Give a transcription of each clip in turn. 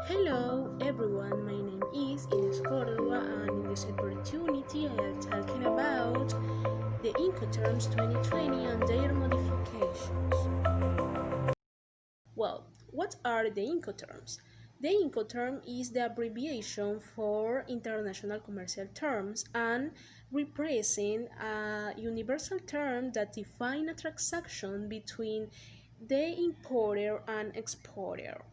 Hello everyone, my name is Ines Cordova, and in this opportunity I am talking about the Incoterms 2020 and their modifications. Well, what are the Incoterms? The Incoterm is the abbreviation for International Commercial Terms and represents a universal term that defines a transaction between the importer and exporter.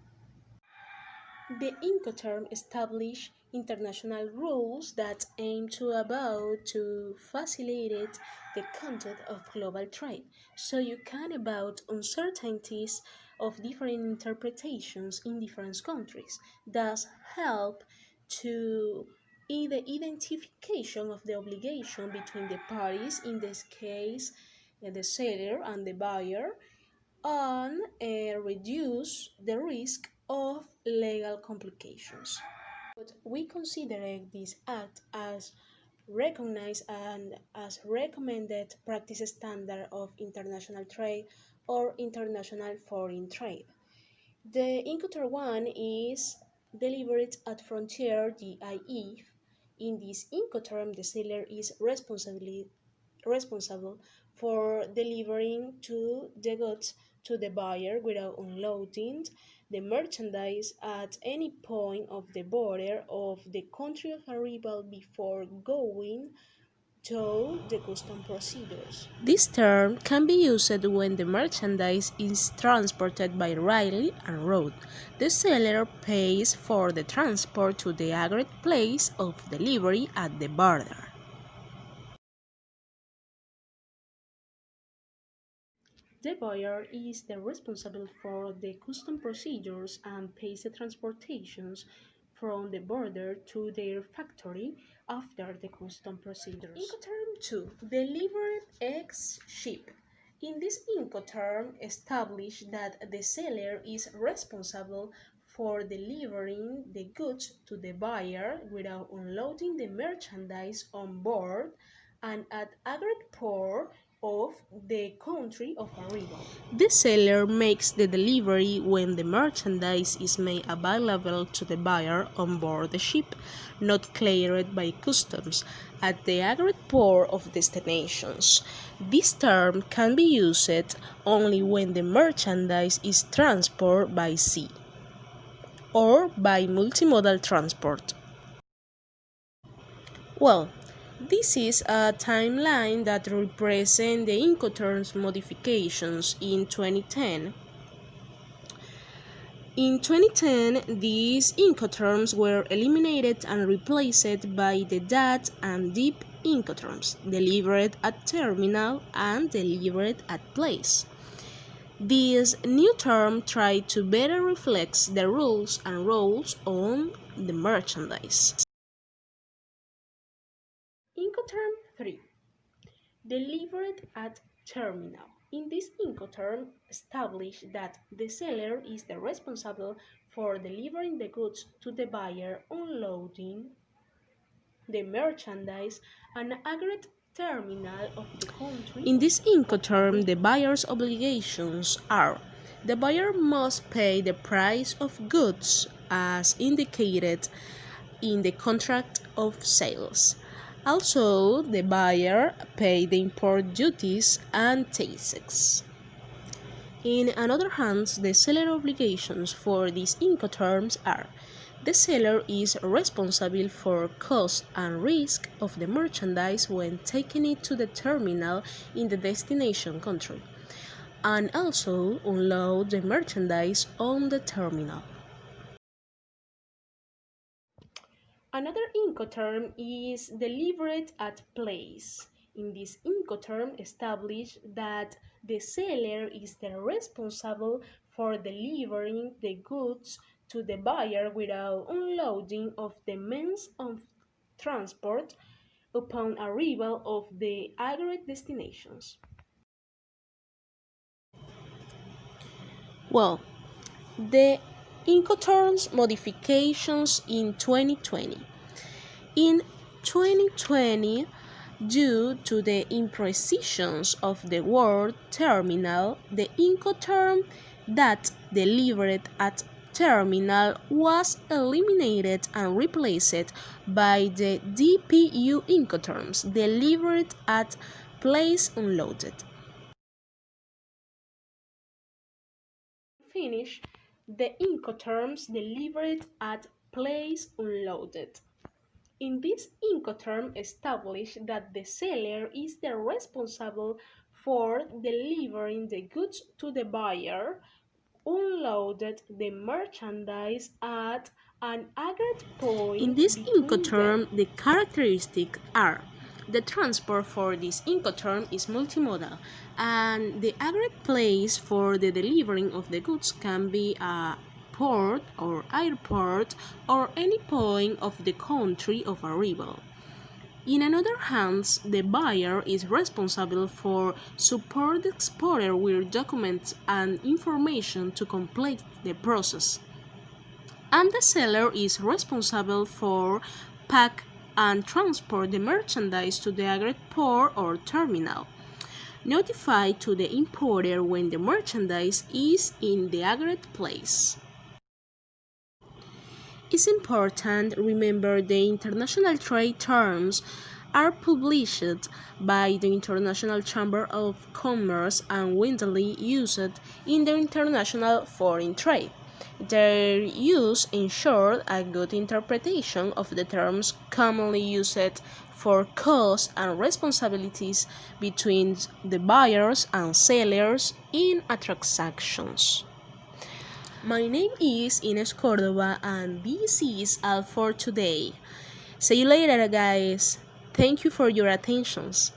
The Incoterm establish international rules that aim to facilitate the conduct of global trade, so you can about uncertainties of different interpretations in different countries, thus help to the identification of the obligation between the parties, in this case the seller and the buyer, and reduce the risk of legal complications. But we consider this act as recognized and as recommended practice standard of international trade or international foreign trade. The Incoterm one is delivered at frontier DIF. In this Incoterm, the seller is responsible for delivering to the goods to the buyer without unloading the merchandise at any point of the border of the country of arrival before going to the custom procedures. This term can be used when the merchandise is transported by rail and road. The seller pays for the transport to the agreed place of delivery at the border. The buyer is the responsible for the custom procedures and pays the transportations from the border to their factory after the custom procedures. Incoterm 2. Delivered ex ship. In this Incoterm, establish that the seller is responsible for delivering the goods to the buyer without unloading the merchandise on board and at agreed port of the country of arrival. The seller makes the delivery when the merchandise is made available to the buyer on board the ship, not cleared by customs, at the agreed port of destinations. This term can be used only when the merchandise is transported by sea or by multimodal transport. Well, this is a timeline that represents the Incoterms modifications in 2010. In 2010, these Incoterms were eliminated and replaced by the DAF and DIF Incoterms, delivered at terminal and delivered at place. This new term tried to better reflect the rules and roles on the merchandise. Incoterm 3. Delivered at terminal. In this Incoterm, establish that the seller is the responsible for delivering the goods to the buyer, unloading the merchandise, and agreed terminal of the country. In this Incoterm, the buyer's obligations are: the buyer must pay the price of goods as indicated in the contract of sales. Also, the buyer paid the import duties and taxes. In another hand, the seller obligations for these Incoterms are: the seller is responsible for cost and risk of the merchandise when taking it to the terminal in the destination country, and also unload the merchandise on the terminal. Another Incoterm is delivered at place. In this Incoterm, establish that the seller is the responsible for delivering the goods to the buyer without unloading of the means of transport upon arrival of the agreed destinations. Well, the Incoterms modifications in 2020. In 2020, due to the imprecisions of the word terminal, the Incoterm that delivered at terminal was eliminated and replaced by the DPU Incoterms delivered at place unloaded. Finish the Incoterms delivered at place unloaded. In this Incoterm establish that the seller is the responsible for delivering the goods to the buyer, unloaded the merchandise at an agreed point. In this Incoterm, the characteristics are: the transport for this Incoterm is multimodal, and the agreed place for the delivering of the goods can be a port or airport or any point of the country of arrival. In another hands, the buyer is responsible for support the exporter with documents and information to complete the process. And the seller is responsible for pack and transport the merchandise to the agreed port or terminal. Notify to the importer when the merchandise is in the agreed place. It's important to remember the international trade terms are published by the International Chamber of Commerce and widely used in the international foreign trade. Their use ensures a good interpretation of the terms commonly used for costs and responsibilities between the buyers and sellers in a transactions. My name is Ines Cordova, and this is all for today. See you later, guys. Thank you for your attentions.